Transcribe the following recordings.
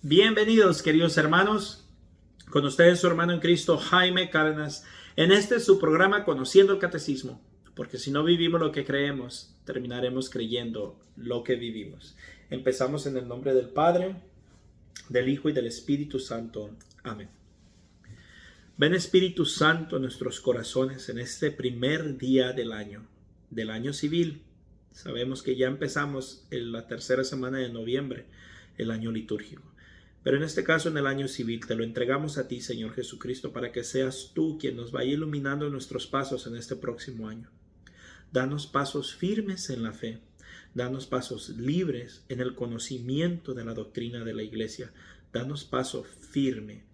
Bienvenidos, queridos hermanos, con ustedes su hermano en Cristo, Jaime Cárdenas, en su programa Conociendo el Catecismo, porque si no vivimos lo que creemos, terminaremos creyendo lo que vivimos. Empezamos en el nombre del Padre, del Hijo y del Espíritu Santo. Amén. Ven Espíritu Santo a nuestros corazones en este primer día del año civil. Sabemos que ya empezamos en la tercera semana de noviembre, el año litúrgico. Pero en este caso, en el año civil, te lo entregamos a ti, Señor Jesucristo, para que seas tú quien nos vaya iluminando nuestros pasos en este próximo año. Danos pasos firmes en la fe. Danos pasos libres en el conocimiento de la doctrina de la Iglesia. Danos paso firme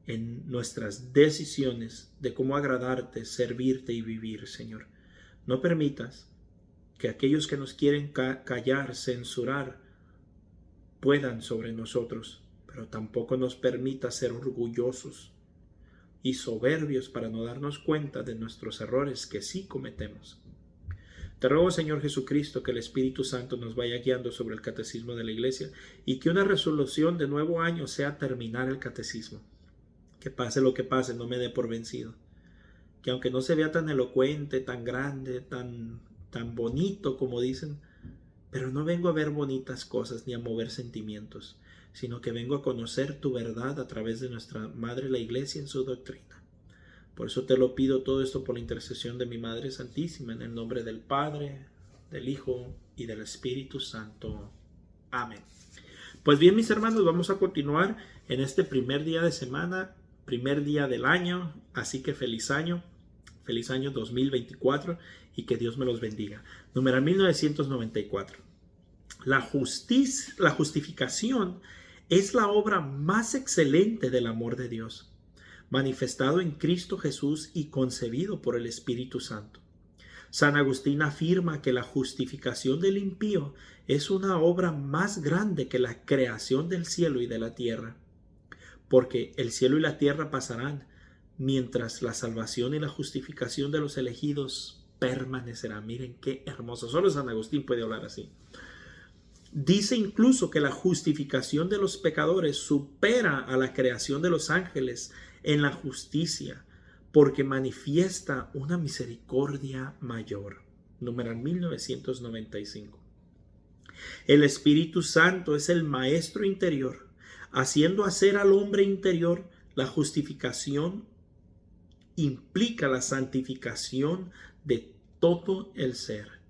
en nuestras decisiones de cómo agradarte, servirte y vivir, Señor. No permitas que aquellos que nos quieren callar, censurar, puedan sobre nosotros, pero tampoco nos permita ser orgullosos y soberbios para no darnos cuenta de nuestros errores que sí cometemos. Te ruego, Señor Jesucristo, que el Espíritu Santo nos vaya guiando sobre el catecismo de la Iglesia y que una resolución de nuevo año sea terminar el catecismo. Que pase lo que pase, no me dé por vencido. Que aunque no se vea tan elocuente, tan grande, tan bonito como dicen, pero no vengo a ver bonitas cosas ni a mover sentimientos, sino que vengo a conocer tu verdad a través de nuestra Madre la Iglesia en su doctrina. Por eso te lo pido todo esto por la intercesión de mi Madre Santísima, en el nombre del Padre, del Hijo y del Espíritu Santo. Amén. Pues bien, mis hermanos, vamos a continuar en este primer día de semana, primer día del año, así que feliz año 2024 y que Dios me los bendiga. Numeral 1994. La justificación es la obra más excelente del amor de Dios, manifestado en Cristo Jesús y concebido por el Espíritu Santo. San Agustín afirma que la justificación del impío es una obra más grande que la creación del cielo y de la tierra, porque el cielo y la tierra pasarán, mientras la salvación y la justificación de los elegidos permanecerán. Miren qué hermoso. Solo San Agustín puede hablar así. Dice incluso que la justificación de los pecadores supera a la creación de los ángeles en la justicia, porque manifiesta una misericordia mayor. Numeral 1995. El Espíritu Santo es el maestro interior, haciendo hacer al hombre interior. La justificación implica la santificación de todo el ser.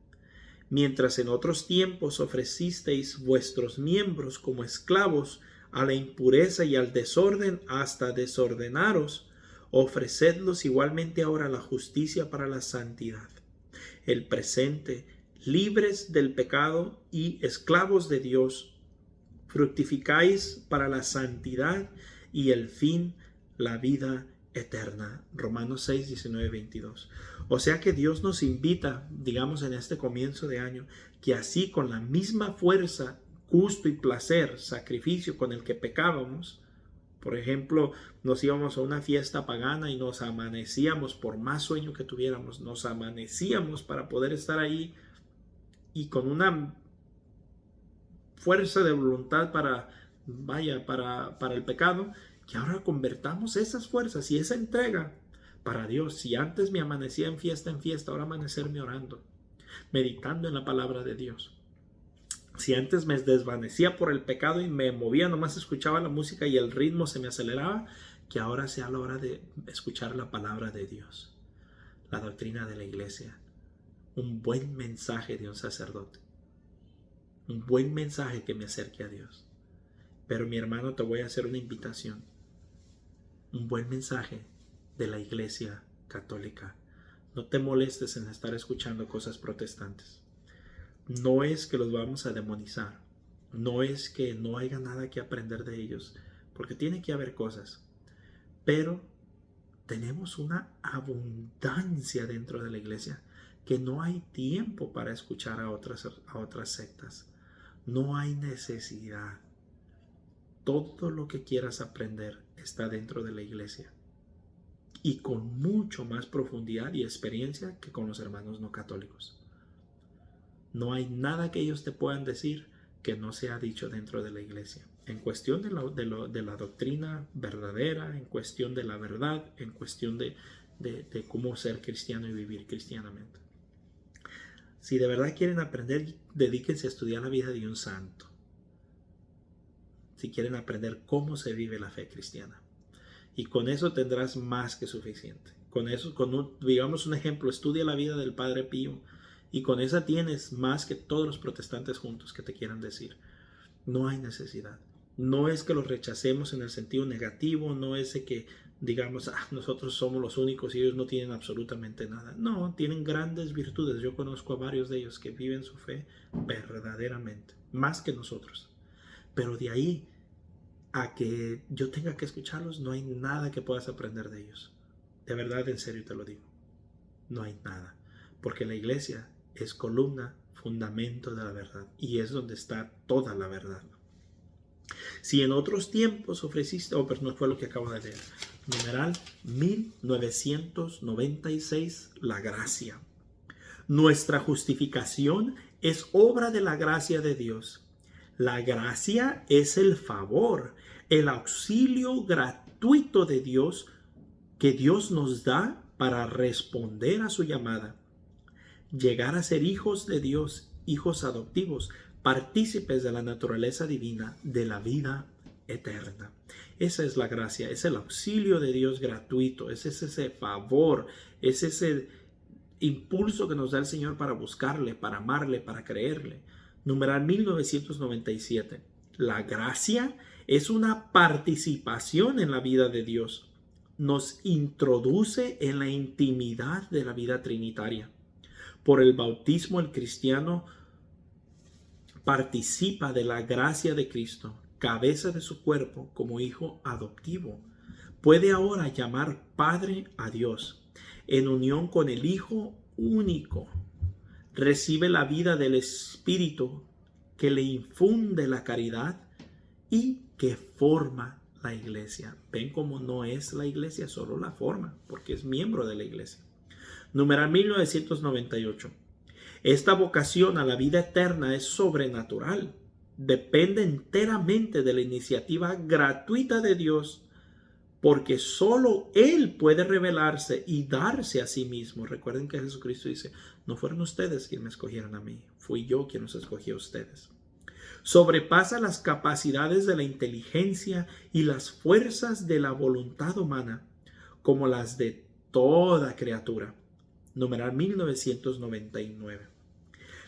Mientras en otros tiempos ofrecisteis vuestros miembros como esclavos a la impureza y al desorden hasta desordenaros, ofrecedlos igualmente ahora a la justicia para la santidad. El presente, libres del pecado y esclavos de Dios, fructificáis para la santidad y el fin, la vida eterna. Romanos 6, 19, 22. O sea que Dios nos invita, digamos en este comienzo de año, que así con la misma fuerza, gusto y placer, sacrificio con el que pecábamos, por ejemplo, nos íbamos a una fiesta pagana y nos amanecíamos, por más sueño que tuviéramos, nos amanecíamos para poder estar ahí y con una fuerza de voluntad para el pecado, que ahora convertamos esas fuerzas y esa entrega para Dios. Si antes me amanecía en fiesta, ahora amanecerme orando, meditando en la palabra de Dios. Si antes me desvanecía por el pecado y me movía, nomás escuchaba la música y el ritmo se me aceleraba, que ahora sea la hora de escuchar la palabra de Dios, la doctrina de la Iglesia, un buen mensaje de un sacerdote, un buen mensaje que me acerque a Dios. Pero mi hermano, te voy a hacer una invitación, un buen mensaje de la Iglesia Católica. No te molestes en estar escuchando cosas protestantes. No es que los vamos a demonizar, no es que no haya nada que aprender de ellos, porque tiene que haber cosas, pero tenemos una abundancia dentro de la Iglesia que no hay tiempo para escuchar a otras sectas. No hay necesidad. Todo lo que quieras aprender está dentro de la Iglesia y con mucho más profundidad y experiencia que con los hermanos no católicos. No hay nada que ellos te puedan decir que no sea dicho dentro de la Iglesia. en cuestión de la doctrina verdadera, en cuestión de la verdad, en cuestión de cómo ser cristiano y vivir cristianamente. Si de verdad quieren aprender, dedíquense a estudiar la vida de un santo. Si quieren aprender cómo se vive la fe cristiana. Y con eso tendrás más que suficiente. Con eso, digamos un ejemplo, estudia la vida del Padre Pío. Y con esa tienes más que todos los protestantes juntos que te quieran decir. No hay necesidad. No es que los rechacemos en el sentido negativo, no es de que digamos, nosotros somos los únicos y ellos no tienen absolutamente nada. No, tienen grandes virtudes. Yo conozco a varios de ellos que viven su fe verdaderamente, más que nosotros. Pero de ahí a que yo tenga que escucharlos, no hay nada que puedas aprender de ellos. De verdad, en serio te lo digo. No hay nada. Porque la iglesia es columna, fundamento de la verdad. Y es donde está toda la verdad. Si en otros tiempos ofreciste, pero no fue lo que acabo de leer. Numeral 1996, la gracia. Nuestra justificación es obra de la gracia de Dios. La gracia es el favor, el auxilio gratuito de Dios que Dios nos da para responder a su llamada. Llegar a ser hijos de Dios, hijos adoptivos, partícipes de la naturaleza divina, de la vida eterna. Esa es la gracia, es el auxilio de Dios gratuito, es ese favor, es ese impulso que nos da el Señor para buscarle, para amarle, para creerle. Numeral 1997. La gracia es una participación en la vida de Dios. Nos introduce en la intimidad de la vida trinitaria. Por el bautismo, el cristiano participa de la gracia de Cristo, cabeza de su cuerpo, como hijo adoptivo. Puede ahora llamar Padre a Dios, en unión con el Hijo único. Recibe la vida del Espíritu que le infunde la caridad y que forma la iglesia. Ven cómo no es la iglesia, solo la forma, porque es miembro de la iglesia. Numeral 1998. Esta vocación a la vida eterna es sobrenatural. Depende enteramente de la iniciativa gratuita de Dios, porque solo Él puede revelarse y darse a sí mismo. Recuerden que Jesucristo dice, no fueron ustedes quienes me escogieron a mí, fui yo quien los escogí a ustedes. Sobrepasa las capacidades de la inteligencia y las fuerzas de la voluntad humana, como las de toda criatura. Numeral 1999.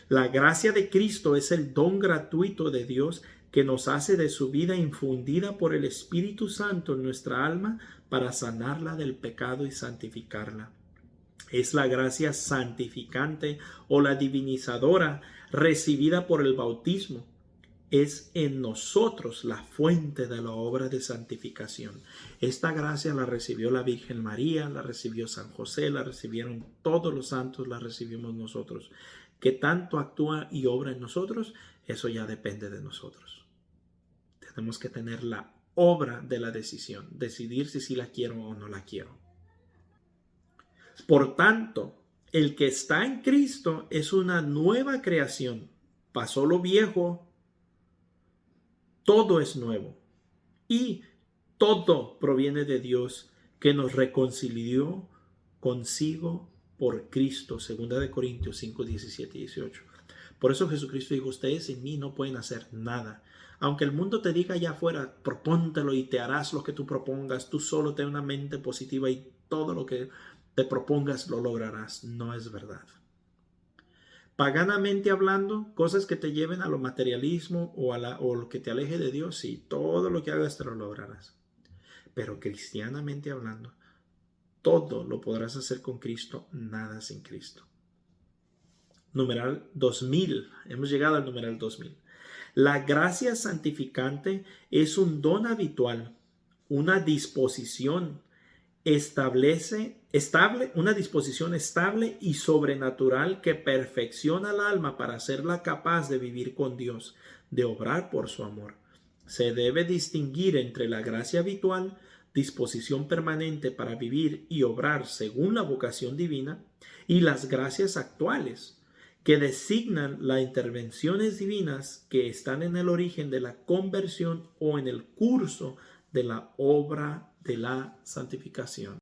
La gracia de Cristo es el don gratuito de Dios que nos hace de su vida infundida por el Espíritu Santo en nuestra alma para sanarla del pecado y santificarla. Es la gracia santificante o la divinizadora recibida por el bautismo. Es en nosotros la fuente de la obra de santificación. Esta gracia la recibió la Virgen María, la recibió San José, la recibieron todos los santos, la recibimos nosotros. ¿Qué tanto actúa y obra en nosotros? Eso ya depende de nosotros. Tenemos que tener la obra de la decisión, decidir si sí la quiero o no la quiero. Por tanto, el que está en Cristo es una nueva creación. Pasó lo viejo, todo es nuevo. Y todo proviene de Dios, que nos reconcilió consigo por Cristo. 2 Corintios 5, 17 y 18. Por eso Jesucristo dijo, ustedes sin mí no pueden hacer nada. Aunque el mundo te diga allá afuera, propóntelo y te harás lo que tú propongas. Tú solo ten una mente positiva y todo lo que te propongas lo lograrás. No es verdad. Paganamente hablando, cosas que te lleven a lo materialismo o lo que te aleje de Dios, sí, todo lo que hagas te lo lograrás. Pero cristianamente hablando, todo lo podrás hacer con Cristo, nada sin Cristo. Numeral 2000. Hemos llegado al numeral 2000. La gracia santificante es un don habitual, una disposición una disposición estable y sobrenatural que perfecciona al alma para hacerla capaz de vivir con Dios, de obrar por su amor. Se debe distinguir entre la gracia habitual, disposición permanente para vivir y obrar según la vocación divina, y las gracias actuales, que designan las intervenciones divinas que están en el origen de la conversión o en el curso de la obra de la santificación.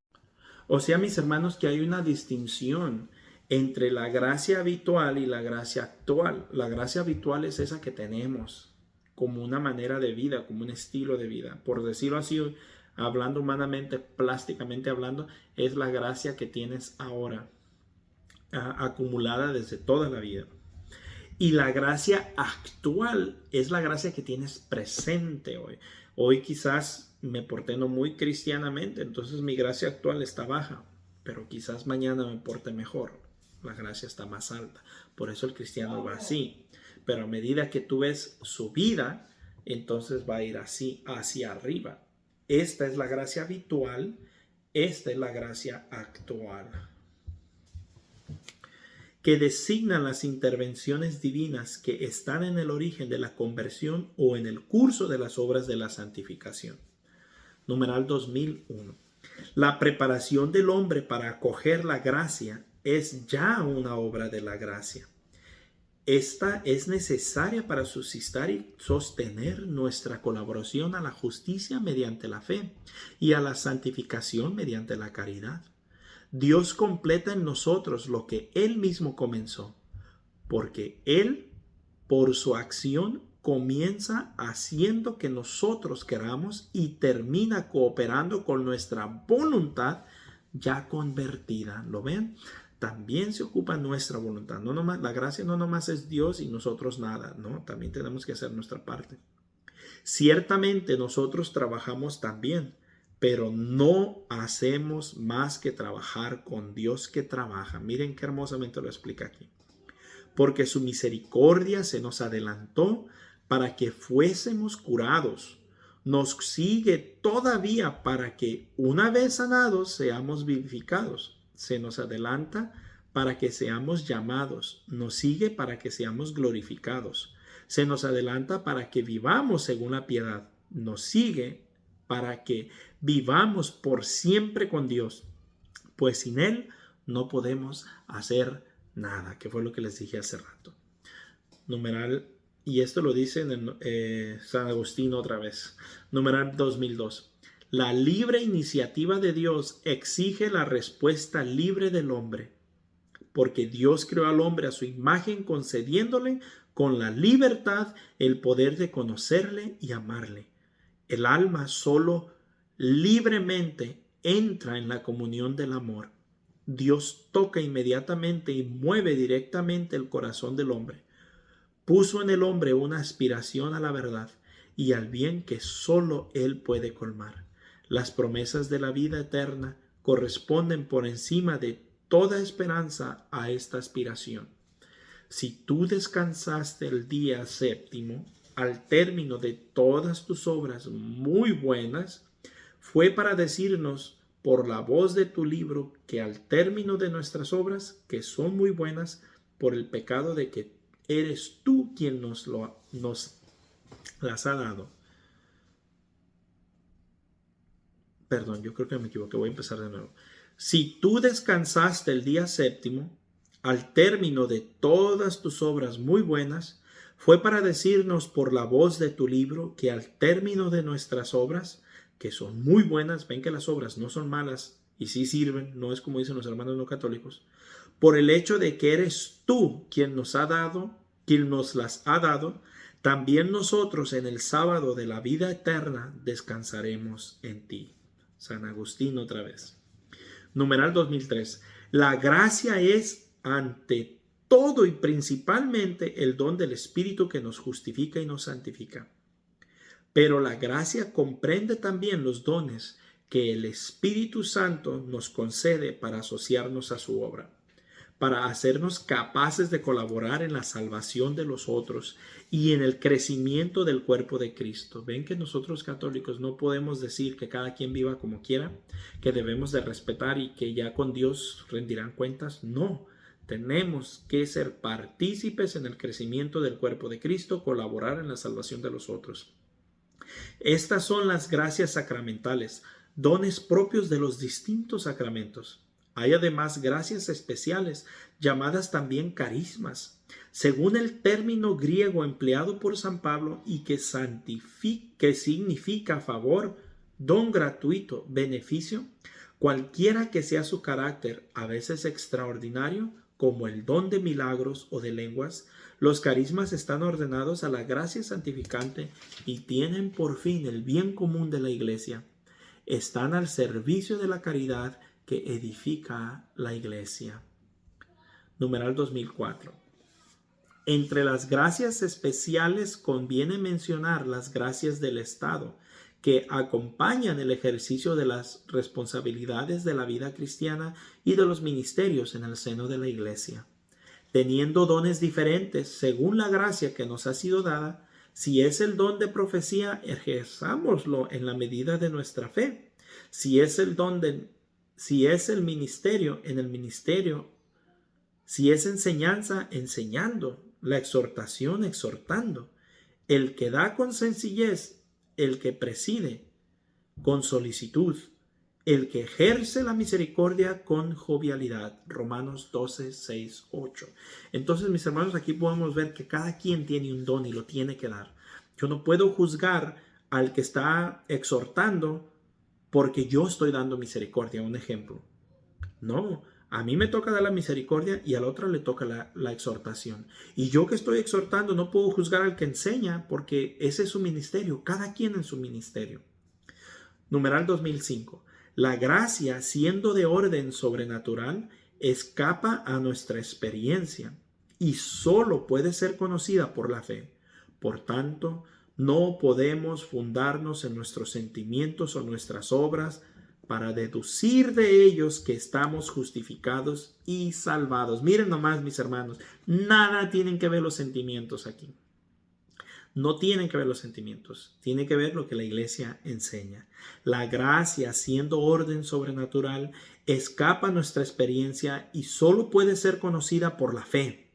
O sea, mis hermanos, que hay una distinción entre la gracia habitual y la gracia actual. La gracia habitual es esa que tenemos como una manera de vida, como un estilo de vida. Por decirlo así, hablando humanamente, plásticamente hablando, es la gracia que tienes ahora, acumulada desde toda la vida. Y la gracia actual es la gracia que tienes presente hoy. Hoy quizás me porté no muy cristianamente, entonces mi gracia actual está baja, pero quizás mañana me porte mejor. La gracia está más alta. Por eso el cristiano va así. Pero a medida que tú ves su vida, entonces va a ir así hacia arriba. Esta es la gracia habitual, esta es la gracia actual, que designan las intervenciones divinas que están en el origen de la conversión o en el curso de las obras de la santificación. Numeral 2001. La preparación del hombre para acoger la gracia es ya una obra de la gracia. Esta es necesaria para suscitar y sostener nuestra colaboración a la justicia mediante la fe y a la santificación mediante la caridad. Dios completa en nosotros lo que Él mismo comenzó, porque Él, por su acción, comienza haciendo que nosotros queramos y termina cooperando con nuestra voluntad ya convertida. ¿Lo ven? También se ocupa nuestra voluntad. No nomás, la gracia no nomás es Dios y nosotros nada, ¿no? También tenemos que hacer nuestra parte. Ciertamente nosotros trabajamos también, pero no hacemos más que trabajar con Dios que trabaja. Miren qué hermosamente lo explica aquí. Porque su misericordia se nos adelantó para que fuésemos curados. Nos sigue todavía para que, una vez sanados, seamos vivificados. Se nos adelanta para que seamos llamados. Nos sigue para que seamos glorificados. Se nos adelanta para que vivamos según la piedad. Nos sigue para que vivamos por siempre con Dios. Pues sin Él no podemos hacer nada, que fue lo que les dije hace rato. Numeral, y esto lo dice en San Agustín otra vez. Numeral 2002. La libre iniciativa de Dios exige la respuesta libre del hombre, porque Dios creó al hombre a su imagen, concediéndole con la libertad el poder de conocerle y amarle. El alma solo libremente entra en la comunión del amor. Dios toca inmediatamente y mueve directamente el corazón del hombre. Puso en el hombre una aspiración a la verdad y al bien que solo Él puede colmar. Las promesas de la vida eterna corresponden por encima de toda esperanza a esta aspiración. Si tú descansaste el día séptimo, al término de todas tus obras muy buenas, fue para decirnos por la voz de tu libro que al término de nuestras obras, que son muy buenas, por el pecado de que eres tú quien nos las ha dado. Perdón, yo creo que me equivoqué, voy a empezar de nuevo. Si tú descansaste el día séptimo, al término de todas tus obras muy buenas, fue para decirnos por la voz de tu libro que al término de nuestras obras, que son muy buenas, ven que las obras no son malas y sí sirven, no es como dicen los hermanos no católicos, por el hecho de que eres tú quien nos las ha dado, también nosotros en el sábado de la vida eterna descansaremos en ti. San Agustín otra vez. Numeral 2003. La gracia es ante todo y principalmente el don del Espíritu que nos justifica y nos santifica. Pero la gracia comprende también los dones que el Espíritu Santo nos concede para asociarnos a su obra, para hacernos capaces de colaborar en la salvación de los otros y en el crecimiento del cuerpo de Cristo. Ven que nosotros católicos no podemos decir que cada quien viva como quiera, que debemos de respetar y que ya con Dios rendirán cuentas. No, tenemos que ser partícipes en el crecimiento del cuerpo de Cristo, colaborar en la salvación de los otros. Estas son las gracias sacramentales, dones propios de los distintos sacramentos. Hay además gracias especiales, llamadas también carismas, Según el término griego empleado por San Pablo y que significa favor, don gratuito, beneficio, cualquiera que sea su carácter, a veces extraordinario, como el don de milagros o de lenguas, los carismas están ordenados a la gracia santificante y tienen por fin el bien común de la iglesia. Están al servicio de la caridad que edifica la iglesia. Numeral 2004. Entre las gracias especiales conviene mencionar las gracias del Estado, que acompañan el ejercicio de las responsabilidades de la vida cristiana y de los ministerios en el seno de la Iglesia. Teniendo dones diferentes según la gracia que nos ha sido dada, si es el don de profecía, ejerzámoslo en la medida de nuestra fe. Si es el ministerio, en el ministerio. Si es enseñanza, enseñando. La exhortación, exhortando. El que da con sencillez, el que preside con solicitud, el que ejerce la misericordia con jovialidad. Romanos 12, 6, 8. Entonces, mis hermanos, aquí podemos ver que cada quien tiene un don y lo tiene que dar. Yo no puedo juzgar al que está exhortando porque yo estoy dando misericordia. Un ejemplo. No, a mí me toca dar la misericordia y al otro le toca la exhortación. Y yo que estoy exhortando no puedo juzgar al que enseña porque ese es su ministerio, cada quien en su ministerio. Numeral 2005. La gracia, siendo de orden sobrenatural, escapa a nuestra experiencia y solo puede ser conocida por la fe. Por tanto, no podemos fundarnos en nuestros sentimientos o nuestras obras para deducir de ellos que estamos justificados y salvados. Miren nomás, mis hermanos, nada tienen que ver los sentimientos aquí. No tienen que ver los sentimientos, tiene que ver lo que la iglesia enseña. La gracia, siendo orden sobrenatural, escapa a nuestra experiencia y solo puede ser conocida por la fe.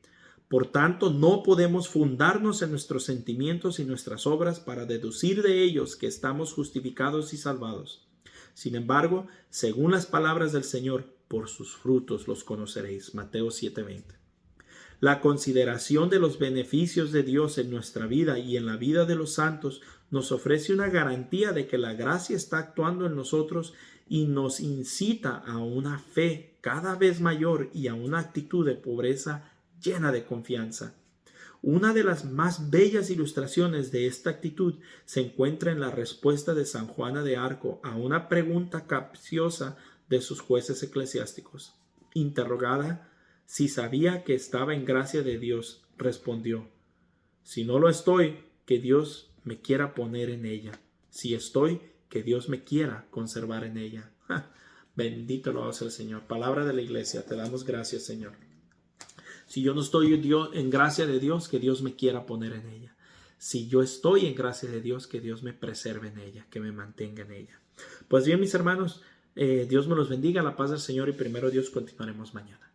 Por tanto, no podemos fundarnos en nuestros sentimientos y nuestras obras para deducir de ellos que estamos justificados y salvados. Sin embargo, según las palabras del Señor, por sus frutos los conoceréis. Mateo 7:20. La consideración de los beneficios de Dios en nuestra vida y en la vida de los santos nos ofrece una garantía de que la gracia está actuando en nosotros y nos incita a una fe cada vez mayor y a una actitud de pobreza llena de confianza. Una de las más bellas ilustraciones de esta actitud se encuentra en la respuesta de San Juana de Arco a una pregunta capciosa de sus jueces eclesiásticos. Interrogada si sabía que estaba en gracia de Dios, respondió: si no lo estoy, que Dios me quiera poner en ella. Si estoy, que Dios me quiera conservar en ella. Bendito lo sea el Señor. Palabra de la iglesia, te damos gracias, Señor. Si yo no estoy en gracia de Dios, que Dios me quiera poner en ella. Si yo estoy en gracia de Dios, que Dios me preserve en ella, que me mantenga en ella. Pues bien, mis hermanos, Dios me los bendiga, la paz del Señor y primero Dios continuaremos mañana.